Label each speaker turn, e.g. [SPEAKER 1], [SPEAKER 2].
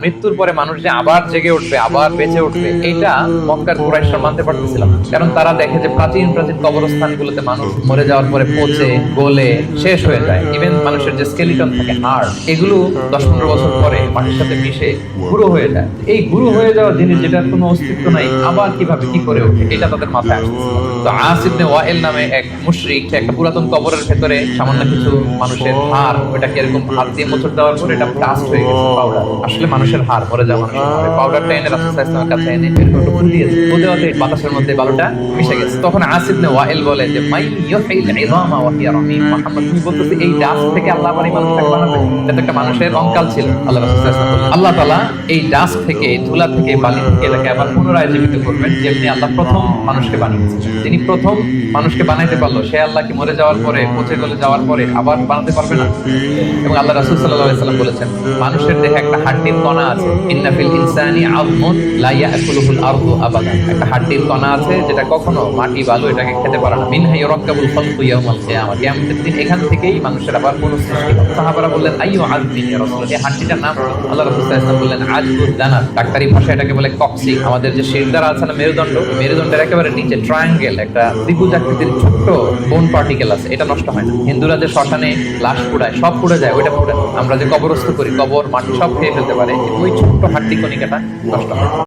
[SPEAKER 1] মৃত্যুর পরে মানুষ যে আবার জেগে উঠবে, আবার বেঁচে উঠবে, এটা মক্কার কুরাইশরা মানতে পারতেছিলাম না। কারণ তারা দেখে যে প্রাচীন প্রাচীন কবরস্থানগুলোতে মানুষ মরে যাওয়ার পরে পচে গলে শেষ হয়ে যায়। ইভেন মানুষের যে স্কেলিটন থাকে, হাড়, এগুলো 10-15 বছর পরে মাটির সাথে মিশে গুঁড়ো হয়ে যায়। এই গুঁড়ো হয়ে যাওয়া জিনিস যেটার কোনো অস্তিত্ব নাই, আবার কিভাবে কি করে ওঠে, এটা তাদের মাথায় আসতেছিল। তো আস ইবনে ওয়াইল নামে এক মুশরিক একটা পুরাতন কবরের ভেতরে সামান্য কিছু মানুষের হাড়, ওটাকে এরকম হাত দিয়ে মোচড় দেওয়ার পরে এটা ডাস্ট হয়ে গেছে, পাউডার। আসলে মানুষের হাড়, মরে যাওয়া মানুষের হাড়, পাউডারটা এনে রাসূল সাল্লাল্লাহু আলাইহি ওয়াসাল্লামের কাছে এনে এরকম একটু ফুল দিয়েছে। ফুল দেওয়াতে বাতাসের মধ্যে বালুটা মিশে গেছে। তখন আস ইবনে ওয়াইল বলে যে মাই ইউহিল ইযামা ওয়া হিয়া রামীম, মুহাম্মদ তুমি বলতেছো এই ডাস্ট থেকে আল্লাহ আবার এই মানুষটাকে বানাবে? এটা একটা মানুষের কঙ্কাল ছিল। আল্লাহ রাসূল সাল্লাল্লাহু আলাইহি ওয়াসাল্লাম আল্লাহ তাআলা এই ডাস্ট থেকে, এই ধুলা থেকে, বালি থেকে এটাকে আবার পুনরায় জীবিত করবেন, যেমনি আল্লাহ প্রথম মানুষকে বানিয়েছেন। যিনি প্রথম মানুষকে বানাইতে পারলো, সে আল্লাহ কি মরে যাওয়ার পরে, পচে গলে যাওয়ার পরে আবার বানাতে পারবে না? এবং আল্লাহ রাসূল সাল্লাল্লাহু আলাইহি ওয়াসাল্লাম বলেছেন, মানুষের দেহে একটা হাড্ডির কণা আছে, ইন্না ফিল ইনসানি আযমুন লা ইয়াকুলুহুল আরদু আবাদা। একটা হাড্ডির কণা আছে যেটা কখনো মাটি বালু এটাকে খেতে পারে না। মিনহা ইউরাক্কাবুল খালকু ইয়াউমাল কিয়ামা, কিয়ামতের দিন এখান থেকেই মানুষের আবার পুনঃসৃষ্টি হবে। সাহাবারা বললেন আইয়ু আযমিন ইয়া রাসূলুল্লাহ, এই হাড্ডিটার নাম কি? আল্লাহ রাসূল সাল্লাল্লাহু আলাইহি ওয়াসাল্লাম বললেন আজবুদ দানাত। ডাক্তারি ভাষায় এটাকে বলে কক্সি। আমাদের যে শিরদাঁড়া আছে না, মেরুদণ্ড, মেরুদণ্ডের একেবারে নিচে ট্রায়াঙ্গেল একটা ত্রিভুজ আকৃতির ছোট্ট বোন পার্টিকেল আছে, এটা নষ্ট হয় না। হিন্দুরা যে শ্মশানে লাশ পুড়ায়, সব পুড়ে যায়, ওইটা পুড়ে না। আমরা যে কবরস্থ করি, কবর মাটি সব খেয়ে ফেলতে পারে, ওই ছোট্ট হাড্ডি কণিকাটা নষ্ট হয়।